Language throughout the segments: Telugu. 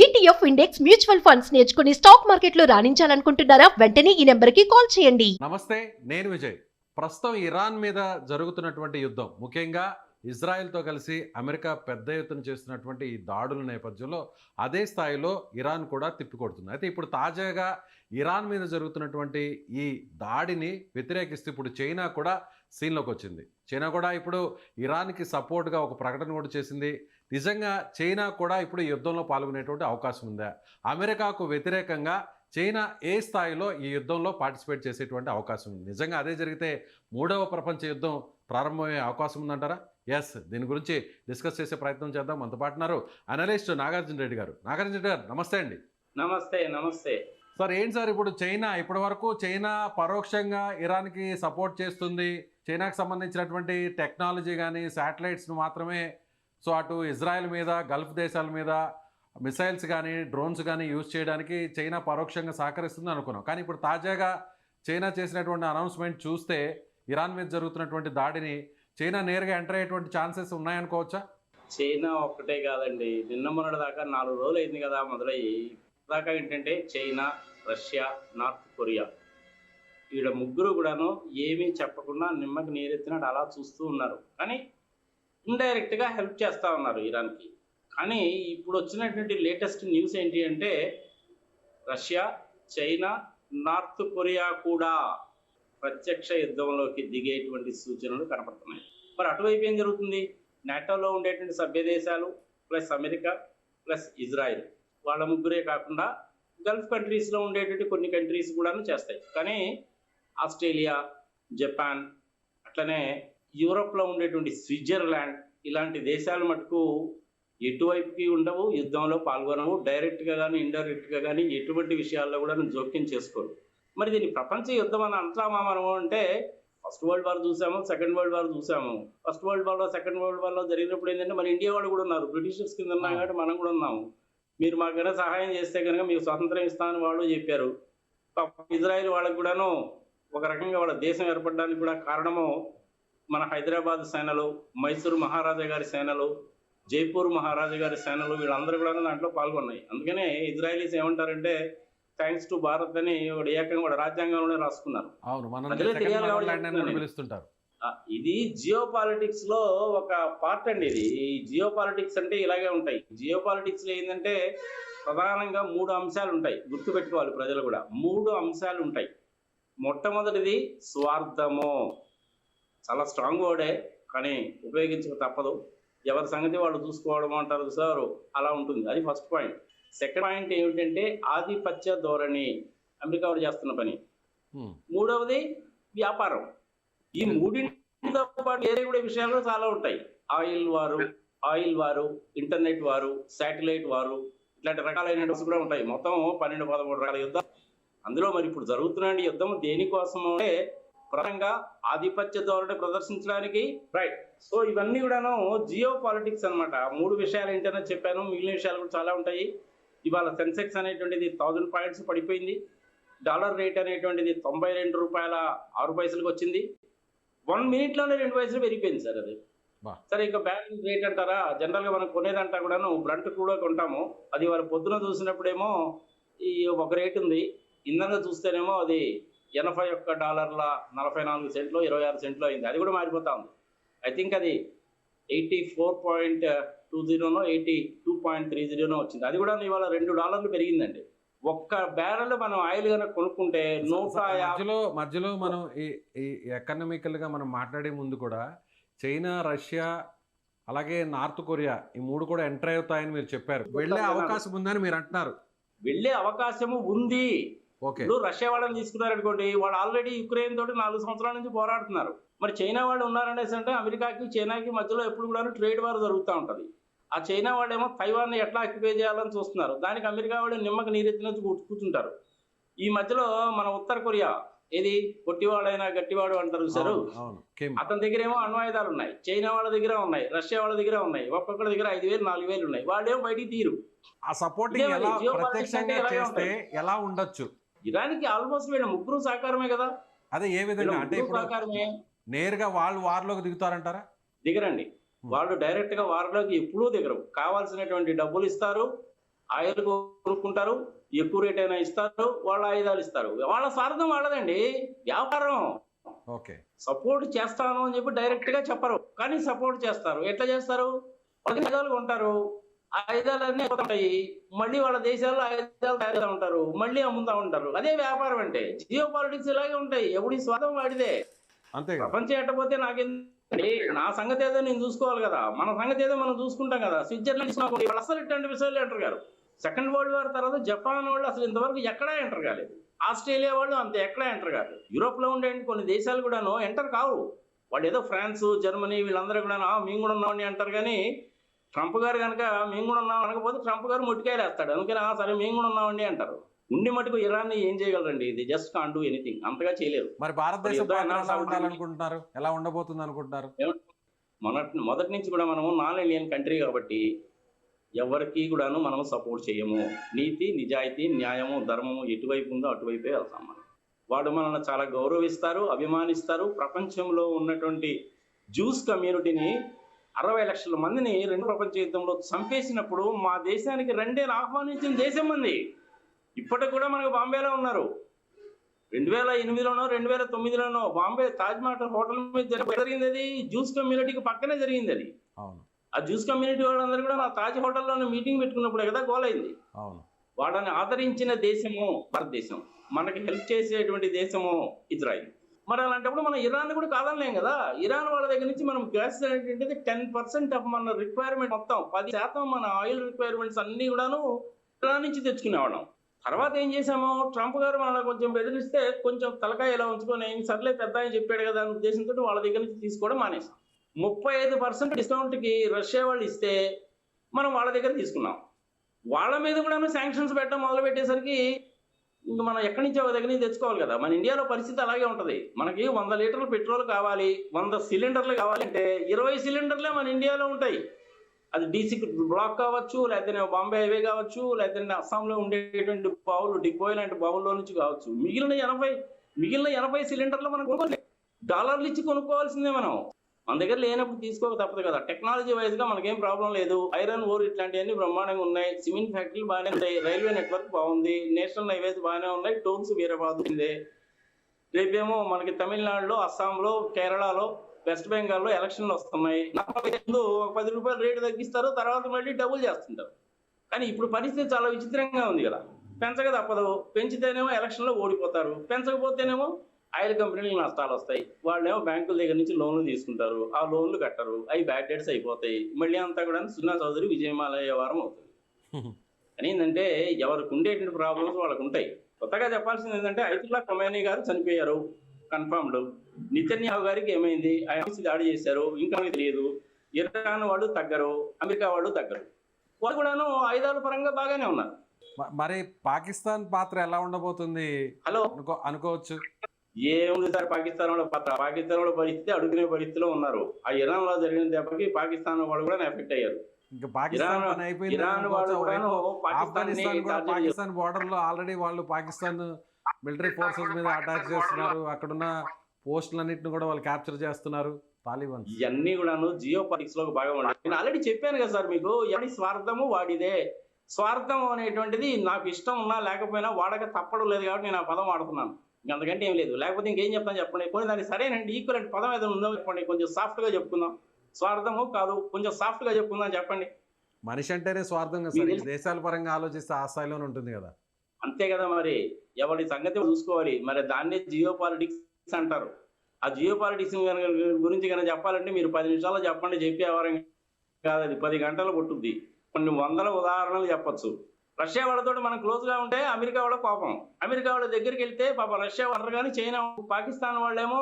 ఈటీఎఫ్ ఇండెక్స్ మ్యూచువల్ ఫండ్స్ నేర్చుకుని స్టాక్ మార్కెట్లో రాణించాలనుకుంటున్నారా? వెంటనే ఈ నెంబర్కి కాల్ చేయండి. నమస్తే, నేను విజయ్. ప్రస్తుతం ఇరాన్ మీద జరుగుతున్నటువంటి యుద్ధం, ముఖ్యంగా ఇజ్రాయెల్తో కలిసి అమెరికా పెద్ద ఎత్తున చేస్తున్నటువంటి ఈ దాడుల నేపథ్యంలో అదే స్థాయిలో ఇరాన్ కూడా తిప్పికొడుతుంది. అయితే ఇప్పుడు తాజాగా ఇరాన్ మీద జరుగుతున్నటువంటి ఈ దాడిని వ్యతిరేకిస్తూ ఇప్పుడు చైనా కూడా సీన్లోకి వచ్చింది. చైనా కూడా ఇప్పుడు ఇరాన్కి సపోర్ట్గా ఒక ప్రకటన కూడా చేసింది. నిజంగా చైనా కూడా ఇప్పుడు ఈ యుద్ధంలో పాల్గొనేటువంటి అవకాశం ఉందా? అమెరికాకు వ్యతిరేకంగా చైనా ఏ స్థాయిలో ఈ యుద్ధంలో పార్టిసిపేట్ చేసేటువంటి అవకాశం ఉంది? నిజంగా అదే జరిగితే మూడవ ప్రపంచ యుద్ధం ప్రారంభమయ్యే అవకాశం ఉందంటారా? ఎస్, దీని గురించి డిస్కస్ చేసే ప్రయత్నం చేద్దాం. మనతో పాటున్నారు అనలిస్ట్ నాగార్జున రెడ్డి గారు. నాగార్జున రెడ్డి గారు, నమస్తే అండి. నమస్తే. నమస్తే సార్, ఏంటి సార్ ఇప్పుడు చైనా ఇప్పటి వరకు చైనా పరోక్షంగా ఇరాన్కి సపోర్ట్ చేస్తుంది. చైనాకు సంబంధించినటువంటి టెక్నాలజీ కానీ శాటిలైట్స్ను మాత్రమే అటు ఇజ్రాయెల్ మీద, గల్ఫ్ దేశాల మీద మిసైల్స్ కానీ డ్రోన్స్ కానీ యూజ్ చేయడానికి చైనా పరోక్షంగా సహకరిస్తుంది అనుకున్నాం. కానీ ఇప్పుడు తాజాగా చైనా చేసినటువంటి అనౌన్స్మెంట్ చూస్తే ఇరాన్ మీద జరుగుతున్నటువంటి దాడిని చైనా నేరుగా ఎంటర్ అయ్యేటువంటి ఛాన్సెస్ ఉన్నాయనుకోవచ్చా? చైనా ఒక్కటే కాదండి, నిన్న మొన్నటి దాకా 4 రోజులు అయింది కదా మొదలయ్యి. దాకా ఏంటంటే చైనా, రష్యా, నార్త్ కొరియా, వీళ్ళ ముగ్గురు కూడాను ఏమీ చెప్పకుండా నిమ్మకి నీరెత్తినట్టు అలా చూస్తూ ఉన్నారు. కానీ ఇండైరెక్ట్గా హెల్ప్ చేస్తూ ఉన్నారు ఇరాన్కి. కానీ ఇప్పుడు వచ్చినటువంటి లేటెస్ట్ న్యూస్ ఏంటి అంటే రష్యా, చైనా, నార్త్ కొరియా కూడా ప్రత్యక్ష యుద్ధంలోకి దిగేటువంటి సూచనలు కనపడుతున్నాయి. మరి అటువైపు ఏం జరుగుతుంది? నాటోలో ఉండేటువంటి సభ్య దేశాలు ప్లస్ అమెరికా ప్లస్ ఇజ్రాయిల్, వాళ్ళ ముగ్గురే కాకుండా గల్ఫ్ కంట్రీస్లో ఉండేటువంటి కొన్ని కంట్రీస్ కూడా చేస్తాయి. కానీ ఆస్ట్రేలియా, జపాన్, అట్లనే యూరోప్లో ఉండేటువంటి స్విట్జర్లాండ్, ఇలాంటి దేశాలు మటుకు ఎటువైపుకి ఉండవు, యుద్ధంలో పాల్గొనవు. డైరెక్ట్గా కానీ ఇండైరెక్ట్గా కానీ ఎటువంటి విషయాల్లో కూడా జోక్యం చేసుకోరు. మరి దీన్ని ప్రపంచ యుద్ధం అని అంటామా మనం అంటే, ఫస్ట్ వరల్డ్ వార్ చూసాము, సెకండ్ వరల్డ్ వార్ చూసాము. ఫస్ట్ వరల్డ్ వార్లో, సెకండ్ వరల్డ్ వార్లో జరిగినప్పుడు ఏంటంటే మన ఇండియా వాళ్ళు కూడా ఉన్నారు, బ్రిటిషర్స్ కింద ఉన్నాం కాబట్టి మనం కూడా ఉన్నాము. మీరు మాకైనా సహాయం చేస్తే కనుక మీకు స్వాతంత్రం ఇస్తామని వాళ్ళు చెప్పారు. ఇజ్రాయెల్ వాళ్ళకి కూడాను ఒక రకంగా వాళ్ళ దేశం ఏర్పడడానికి కూడా కారణము మన హైదరాబాద్ సేనలు, మైసూరు మహారాజా గారి సేనలు, జైపూర్ మహారాజా గారి సేనలు, వీళ్ళందరూ కూడా దాంట్లో పాల్గొన్నాయి. అందుకనే ఇజ్రాయలీస్ ఏమంటారంటే థ్యాంక్స్ టు భారత్ అని ఒక ఏకంగా కూడా రాజ్యాంగంలోనే రాసుకున్నారు. ఇది జియో పాలిటిక్స్ లో ఒక పార్ట్ అండి. ఇది జియో పాలిటిక్స్ అంటే ఇలాగే ఉంటాయి. జియో పాలిటిక్స్ లో ఏంటంటే ప్రధానంగా 3 అంశాలు ఉంటాయి, గుర్తుపెట్టుకోవాలి ప్రజలు కూడా. 3 అంశాలు ఉంటాయి. మొట్టమొదటిది స్వార్థము. చాలా స్ట్రాంగ్ వర్డే, కానీ ఉపయోగించక తప్పదు. ఎవరి సంగతి వాళ్ళు చూసుకోవడం అంటారు సార్, అలా ఉంటుంది. అది ఫస్ట్ పాయింట్. సెకండ్ పాయింట్ ఏమిటంటే ఆధిపత్య ధోరణి, అమెరికా వాడు చేస్తున్న పని. మూడవది వ్యాపారం. ఈ మూడింటితో పాటు వేరే కూడా విషయాలు చాలా ఉంటాయి. ఆయిల్ వారు, ఇంటర్నెట్ వారు, శాటిలైట్ వారు, ఇట్లాంటి రకాలైన కూడా ఉంటాయి. మొత్తం 12-13 రకాల యుద్ధాలు. అందులో మరి ఇప్పుడు జరుగుతున్న యుద్ధం దేనికోసం అంటే ప్రధానంగా ఆధిపత్య ధోరణి ప్రదర్శించడానికి. రైట్. సో ఇవన్నీ కూడాను జియో పాలిటిక్స్ అనమాట. 3 విషయాలు ఏంటనే చెప్పాను, మిగిలిన విషయాలు కూడా చాలా ఉంటాయి. ఇవాళ సెన్సెక్స్ అనేటువంటిది 1000 పాయింట్స్ పడిపోయింది. డాలర్ రేట్ అనేటువంటిది $92.06 వచ్చింది. 1 మినిట్లోనే 2 పైసలు పెరిగిపోయింది సార్. అది సరే. ఇక బ్యాలెన్స్ రేట్ అంటారా, జనరల్గా మనం కొనేదంటా కూడాను బ్రంట్ కూడా కొంటాము. అది వాళ్ళ పొద్దున చూసినప్పుడేమో ఈ ఒక రేట్ ఉంది, ఇంధనంగా చూస్తేనేమో అది $81.44 26 అయింది. అది కూడా మారిపోతా ఉంది. ఐ థింక్ అది 84.20 82.30 వచ్చింది. అది కూడా ఇవాళ $2 పెరిగిందండి. ఒక్క బ్యారెల్ మనం ఆయిల్ కనుక కొనుక్కుంటే 150. మధ్యలో మనం ఈ ఎకనామికల్గా మనం మాట్లాడే ముందు కూడా చైనా, రష్యా, అలాగే నార్త్ కొరియా, ఈ 3 కూడా ఎంటర్ అవుతాయని మీరు చెప్పారు. వెళ్ళే అవకాశం ఉందని మీరు అంటున్నారు. వెళ్ళే అవకాశము ఉంది. ఇప్పుడు రష్యా వాళ్ళని తీసుకున్నారనుకోండి, వాళ్ళు ఆల్రెడీ యుక్రెయిన్ తోటి 4 సంవత్సరాల నుంచి పోరాడుతున్నారు. మరి చైనా వాళ్ళు ఉన్నారనేసి అంటే అమెరికాకి చైనాకి మధ్యలో ఎప్పుడు కూడా ట్రేడ్ వార్ జరుగుతూ ఉంటుంది. ఆ చైనా వాళ్ళేమో తైవాన్ని ఎట్లా ఆక్యుపై చేయాలని చూస్తున్నారు. దానికి అమెరికా వాళ్ళు నిమ్మకి నీరెత్తిన కూర్చుంటారు. ఈ మధ్యలో మన ఉత్తర కొరియా, ఏది పొట్టివాడైనా గట్టివాడు అంటారు సారు, అతని దగ్గర ఏమో అణ్వాయుధాలు ఉన్నాయి. చైనా వాళ్ళ దగ్గర ఉన్నాయి, రష్యా వాళ్ళ దగ్గర ఉన్నాయి. ఒక్కొక్కరి దగ్గర 5,000 4,000 ఉన్నాయి. వాళ్ళేమో బయటికి తీరు. ఆ సపోర్టింగ్ ప్రత్యక్షంగా చేస్తే ఎలా ఉండొచ్చు? ఇరాన్కి ఆల్మోస్ట్ వీళ్ళ ముగ్గురు సహకారమే కదా. అదే ఏ విధంగా అంటే సహకారమే. నేరుగా వాళ్ళు వార్లోకి దిగుతారంటారా? దిగరండి. వాళ్ళు డైరెక్ట్ గా వార్లోకి ఎప్పుడూ దిగరు. కావాల్సినటువంటి డబ్బులు ఇస్తారు, ఆయిల్ కొనుక్కుంటారు, ఎక్కువ రేట్ అయినా ఇస్తారు, వాళ్ళ ఆయుధాలు ఇస్తారు. వాళ్ళ స్వార్థం వాళ్ళదండి, వ్యాపారం. ఓకే. సపోర్ట్ చేస్తాను అని చెప్పి డైరెక్ట్ గా చెప్పరు, కానీ సపోర్ట్ చేస్తారు. ఎట్లా చేస్తారు? వాళ్ళ ఆయుధాలు కొంటారు, ఆయుధాలన్నీ అయిపోతుంటాయి, మళ్ళీ వాళ్ళ దేశాల్లో ఆయుధాలు తయారు చేస్తూ ఉంటారు, మళ్ళీ అమ్ముతా ఉంటారు. అదే వ్యాపారం అంటే. జియో పాలిటిక్స్ ఇలాగే ఉంటాయి, ఎవడి స్వార్థం వాడిదే. అంతే కదా. ప్రపంచం ఎట్టపోతే నాకేంటి, నా సంగతి ఏదో నేను చూసుకోవాలి కదా, మన సంగతి ఏదో మనం చూసుకుంటాం కదా. స్విట్జర్లాండ్ తీసుకోండి, వాళ్ళు అసలు ఇట్లాంటి విషయాలు ఎంటర్ గారు. సెకండ్ వరల్డ్ వార్ తర్వాత జపాన్ వాళ్ళు అసలు ఇంతవరకు ఎక్కడా ఎంటర్ కాలేదు. ఆస్ట్రేలియా వాళ్ళు అంతే ఎక్కడా ఎంటర్ కాదు. యూరోప్ లో ఉండే కొన్ని దేశాలు కూడాను ఎంటర్ కావు. వాళ్ళు ఏదో ఫ్రాన్స్, జర్మనీ వీళ్ళందరూ కూడా మేము కూడా ఉన్నామని అంటారు. కానీ ట్రంప్ గారు కనుక మేము కూడా ఉన్నాం అనకపోతే ట్రంప్ గారు ముట్టికాయలు వేస్తాడు. అందుకని సరే మేము కూడా ఉన్నామండి అంటారు. ఉండి మటుకు ఇరాన్ ఏం చేయగలరండి? ఇది జస్ట్ కాన్ డూ ఎనీథింగ్, అంతగా చేయలేరు. మరి భారతదేశం ఎలా ఉండాలనుకుంటున్నారు, ఎలా ఉండబోతుంది అనుకుంటున్నారు? మొదటి నుంచి కూడా మనము నాన్ ఇండియన్ కంట్రీ కాబట్టి ఎవరికి కూడాను మనం సపోర్ట్ చేయము. నీతి, నిజాయితీ, న్యాయము, ధర్మము ఎటువైపు ఉందో అటువైపే వెళ్తాం మనం. వాడు మనల్ని చాలా గౌరవిస్తారు, అభిమానిస్తారు. ప్రపంచంలో ఉన్నటువంటి జ్యూస్ కమ్యూనిటీని 60 లక్షల మందిని 2వ ప్రపంచ యుద్ధంలో చంపేసినప్పుడు మా దేశానికి రెండేళ్ళు ఆహ్వానించిన దేశం మంది. ఇప్పటికి కూడా మనకు బాంబేలో ఉన్నారు. 2008లోనో 2009లోనో బాంబే తాజ్మహల్ హోటల్ మీద జరిగింది. అది జ్యూస్ కమ్యూనిటీకి పక్కనే జరిగింది. అది ఆ జ్యూస్ కమ్యూనిటీ వాళ్ళందరూ కూడా నా తాజ్ హోటల్లోనే మీటింగ్ పెట్టుకున్నప్పుడే కదా గోలైంది. వాళ్ళని ఆదరించిన దేశము భారతదేశం, మనకి హెల్ప్ చేసేటువంటి దేశము ఇజ్రాయిల్. మరి అలాంటప్పుడు మనం ఇరాన్ కూడా కాదనలేం కదా. ఇరాన్ వాళ్ళ దగ్గర నుంచి మనం గ్యాస్ అనేటువంటిది 10% ఆఫ్ మన రిక్వైర్మెంట్, మొత్తం 10% మన ఆయిల్ రిక్వైర్మెంట్స్ అన్ని కూడాను ఇరాన్ నుంచి తెచ్చుకునేవాళ్ళం. తర్వాత ఏం చేసాము, ట్రంప్ గారు మనల్ని కొంచెం బెదిరిస్తే కొంచెం తలకాయ ఇలా ఉంచుకొని సర్లే పెద్ద అని చెప్పాడు కదా అనే ఉద్దేశంతో వాళ్ళ దగ్గర నుంచి తీసుకోవడం మానేసాం. 35% డిస్కౌంట్కి రష్యా వాళ్ళు ఇస్తే మనం వాళ్ళ దగ్గర తీసుకున్నాం. వాళ్ళ మీద కూడా శాంక్షన్స్ పెట్టడం మొదలు పెట్టేసరికి ఇంకా మనం ఎక్కడి నుంచి ఒక దగ్గర నుంచి తెచ్చుకోవాలి కదా. మన ఇండియాలో పరిస్థితి అలాగే ఉంటుంది. మనకి 100 లీటర్ల పెట్రోల్ కావాలి, 100 సిలిండర్లు కావాలంటే 20 సిలిండర్లే మన ఇండియాలో ఉంటాయి. అది డీసీ బ్లాక్ కావచ్చు, లేకపోతే బాంబే హైవే కావచ్చు, లేకపోతే అస్సాంలో ఉండేటువంటి బావులు, డిపోయి లాంటి బావుల్లో నుంచి కావచ్చు. మిగిలిన 80 సిలిండర్లు మనం కొనుక్కోవాలి, డాలర్లు ఇచ్చి కొనుక్కోవాల్సిందే. మన దగ్గర లేనప్పుడు తీసుకోక తప్పదు కదా. టెక్నాలజీ వైజ్ గా మనకేం ప్రాబ్లం లేదు. ఐరన్ ఓర్ ఇట్లాంటివన్నీ బ్రహ్మాండంగా ఉన్నాయి, సిమెంట్ ఫ్యాక్టరీలు బాగానే ఉన్నాయి, రైల్వే నెట్వర్క్ బాగుంది, నేషనల్ హైవేస్ బాగానే ఉన్నాయి, టోల్స్ వేరే బాగుంది. రేపేమో మనకి తమిళనాడులో, అస్సాంలో, కేరళలో, వెస్ట్ బెంగాల్లో ఎలక్షన్లు వస్తున్నాయి. 10 రూపాయలు రేటు తగ్గిస్తారు, తర్వాత మళ్ళీ డబుల్ చేస్తుంటారు. కానీ ఇప్పుడు పరిస్థితి చాలా విచిత్రంగా ఉంది కదా. పెంచక తప్పదు, పెంచితేనేమో ఎలక్షన్లో ఓడిపోతారు, పెంచకపోతేనేమో ఆయిల్ కంపెనీలకు నష్టాలు వస్తాయి. వాళ్ళేమో బ్యాంకుల దగ్గర నుంచి లోన్లు తీసుకుంటారు, ఆ లోన్లు కట్టరు, అవి బ్యాడ్ డేట్స్ అయిపోతాయి. మళ్ళీ అంతా కూడా సున్నా చౌదరి విజయమాలయ వారం అవుతుంది. అని ఏంటంటే ఎవరికి ఉండేటువంటి ప్రాబ్లమ్స్ వాళ్ళకు ఉంటాయి. కొత్తగా చెప్పాల్సింది ఏంటంటే ఐతుల్లా ఖొమైనీ గారు చనిపోయారు, కన్ఫర్మ్డ్. నెతన్యాహు గారికి ఏమైంది, ఆయన దాడి చేశారు, ఇంకా తెలియదు. ఇరాన్ వాళ్ళు తగ్గరు, అమెరికా వాళ్ళు తగ్గరు. వాళ్ళు కూడాను ఆయుధాల పరంగా బాగానే ఉన్నారు. మరి పాకిస్తాన్ పాత్ర ఎలా ఉండబోతుంది అనుకోవచ్చు? ఏముంది సార్ పాకిస్తాన్ వాళ్ళ పాత్ర? పాకిస్తాన్ వాళ్ళ పరిస్థితి అడుగునే పరిస్థితిలో ఉన్నారు. ఆ ఇరాన్ లో జరిగిన దెబ్బకి పాకిస్తాన్ వాళ్ళు కూడా ఎఫెక్ట్ అయ్యారు. పాకిస్తాన్ బోర్డర్ లో ఆల్రెడీ వాళ్ళు పాకిస్తాన్ మిలిటరీ ఫోర్సెస్ మీద అటాక్ చేస్తున్నారు, అక్కడున్న పోస్టులన్నింటిని కూడా వాళ్ళు క్యాప్చర్ చేస్తున్నారు తాలిబాన్. ఇవన్నీ కూడాను జియో పాలిటిక్స్ లో బాగా ఉండాలి. నేను ఆల్రెడీ చెప్పాను కదా సార్ మీకు, ఎవరి స్వార్థము వాడిదే. స్వార్థం అనేటువంటిది నాకు ఇష్టం ఉన్నా లేకపోయినా వాడక తప్పడం లేదు కాబట్టి నేను ఆ పదం వాడుతున్నాను. అంతకంటే ఏం లేదు. లేకపోతే ఇంకేం చెప్తాను చెప్పండి. కొన్ని దానికి సరేనండి ఈక్వలెంట్ పదం ఏదో ఉందో చెప్పండి, కొంచెం సాఫ్ట్ గా చెప్పుకుందాం. స్వార్థము కాదు, కొంచెం సాఫ్ట్ గా చెప్పుకుందాం చెప్పండి. మనిషి అంటేనే స్వార్థంగా దేశాల పరంగా ఆలోచిస్తే ఆ స్థాయిలోనే ఉంటుంది కదా. అంతే కదా. మరి ఎవరి సంగతి చూసుకోవాలి. మరి దాన్నే జియో పాలిటిక్స్ అంటారు. ఆ జియో పాలిటిక్స్ గురించి కనుక చెప్పాలంటే మీరు 10 నిమిషాల్లో చెప్పండి, చెప్పేవారం కాదు, అది 10 గంటలు పట్టుద్ది. కొన్ని 100 ఉదాహరణలు చెప్పచ్చు. రష్యా వాళ్ళతో మనం క్లోజ్ గా ఉంటే అమెరికా వాళ్ళ కోపం, అమెరికా వాళ్ళ దగ్గరికి వెళ్తే పాప రష్యా వాళ్ళు కానీ చైనా, పాకిస్తాన్ వాళ్ళేమో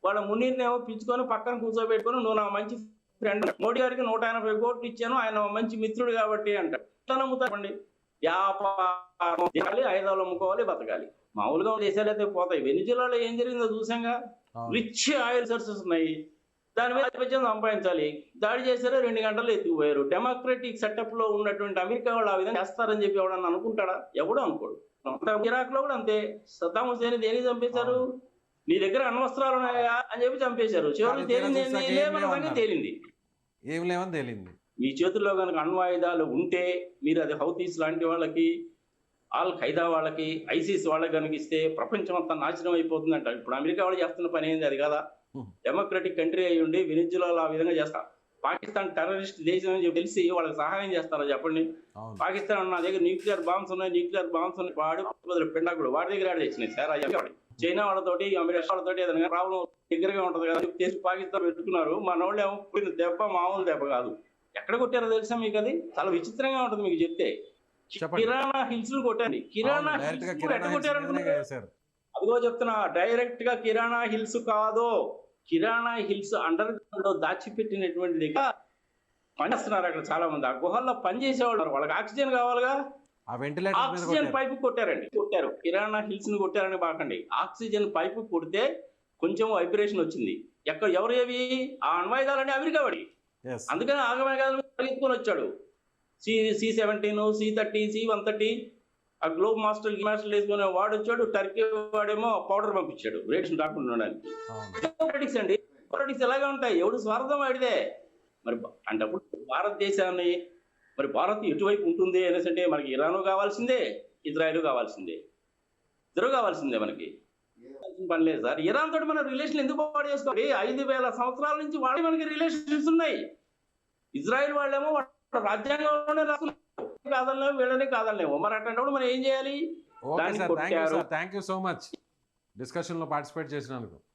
వాళ్ళ మునీర్నేమో పిలుచుకొని పక్కన కూర్చోబెట్టుకొని నువ్వు నా మంచి ఫ్రెండ్, మోడీ గారికి 180 కోట్లు ఇచ్చాను, ఆయన మంచి మిత్రుడు కాబట్టి అంటారు. ఎట్లా నమ్ముతారండి? వ్యాపారం, ఆయుధాలు అమ్ముకోవాలి, బతకాలి. మామూలుగా దేశాలు అయితే పోతాయి. వెనిజులాలో ఏం జరిగిందో చూసాంగా. రిచ్ ఆయిల్ సోర్సెస్ ఉన్నాయి, దాని మీద ప్రపంచం సంపాదించాలి. దాడి చేశారో 2 గంటల్లో ఎత్తుకుపోయారు. డెమోక్రటిక్ సెటప్ లో ఉన్నటువంటి అమెరికా వాళ్ళు ఆ విధంగా చేస్తారని చెప్పి ఎవడన్నా అనుకుంటాడా? ఎవడో అనుకోడు. ఇరాక్ లో కూడా అంతే. సద్దాం హుసేన్ దేనికి చంపేశారు? నీ దగ్గర అణ్వస్త్రాలు ఉన్నాయా అని చెప్పి చంపేశారు. చివరికి తేలింది, ఏం లేవని తేలింది. మీ చేతుల్లో కనుక అణ్వాయుధాలు ఉంటే మీరు అది హౌతీస్ లాంటి వాళ్ళకి, ఆల్ ఖైదా వాళ్ళకి, ఐసిస్ వాళ్ళకి కనుక ఇస్తే ప్రపంచం అంతా నాశనం అయిపోతుందంట. ఇప్పుడు అమెరికా వాళ్ళు చేస్తున్న పని ఏంది అది కదా? డెమోక్రటిక్ కంట్రీ అయి ఉండి వెనిజులాలో ఆ విధంగా చేస్తా. పాకిస్తాన్ టెర్రరిస్ట్ దేశం అని చెప్పి తెలిసి వాళ్ళకి సహాయం చేస్తారా చెప్పండి? అవును. పాకిస్తాన్ నా దగ్గర న్యూక్లియర్ బాంబ్స్ ఉన్నాయి, వాడు పిండాకుడు వాడి దగ్గర ఆడ తెచ్చినాయి సార్. అయ్యి చైనా వాళ్ళతోటి, అమెరికా వాళ్ళతోటి ఏదైనా ప్రాబ్లం దగ్గరగా ఉంటది కదా చేసి పాకిస్తాన్ పెట్టుకున్నారు. మన వాళ్ళు ఏమో దెబ్బ మామూలు దెబ్బ కాదు. ఎక్కడ కొట్టారో తెలుసా మీకు? అది చాలా విచిత్రంగా ఉంటుంది మీకు చెప్తే. చెప్పండి. కిరాణా హిల్స్ కొట్టండి. కిరాణా డైరెక్ట్ గా హిల్స్ కిరాణా ఎట్లా హిల్స్ మీదనే కొట్టారనుకున్నారు? వేశారు. అదిగో చెప్తున్నా, డైరెక్ట్ గా కిరాణా హిల్స్ కాదు, కిరాణా హిల్స్ అండర్ గ్రౌండ్ లో దాచిపెట్టినటువంటి పనిచేస్తున్నారు అక్కడ చాలా మంది. ఆ గుహల్లో పనిచేసేవాళ్ళు, వాళ్ళకి ఆక్సిజన్ కావాలిగా, ఆ వెంటిలేటర్ మీద ఆక్సిజన్ కొట్టారు. పైపు కొట్టారు. కిరాణా హిల్స్ ని కొట్టారని బాకండి. ఆక్సిజన్ పైపు కొడితే కొంచెం వైబ్రేషన్ వచ్చింది. ఎవరు ఏవి ఆ అణ్వాయుధాలని? అమెరికా వాడి. Yes. అందుకని ఆగమేఘాల మీద పరిగెత్తుకొని వచ్చాడు. C-17, C-30, C-130 ఆ గ్లోబ్ మాస్టర్ వేసుకునే వాడు వచ్చాడు. టర్కీ వాడేమో పౌడర్ పంపించాడు రేడియేషన్ రాకుండా ఉండడానికి. అవును. పాలిటిక్స్ అండి, పాలిటిక్స్ ఎలాగే ఉంటాయి. ఎవడు స్వార్థం వాడిదే. మరి అంటే అప్పుడు భారతదేశాన్ని, మరి భారత్ ఎటువైపు ఉంటుంది అనేసి అంటే మనకి ఇరాను కావాల్సిందే, ఇజ్రాయెల్ కావాల్సిందే, ఇద్దరు కావాల్సిందే. మనకి పని లేదు సార్. ఇరాన్ తోటి మన రిలేషన్ ఎందుకు పాడు చేసుకోవాలి? 5,000 సంవత్సరాల నుంచి వాడి మనకి రిలేషన్స్ ఉన్నాయి. ఇజ్రాయెల్ వాళ్ళేమో రాజ్యాంగంలోనే రాసుకున్నారు, కాదనలేము, వీళ్ళని కాదనలేము. మరి అట్లాంటప్పుడు మనం ఏం చేయాలి? ఓకే దాన్ని సార్, థ్యాంక్ యూ కొట్టారు. Sir, thank you so much డిస్కషన్లో పార్టిసిపేట్ చేసినందుకు.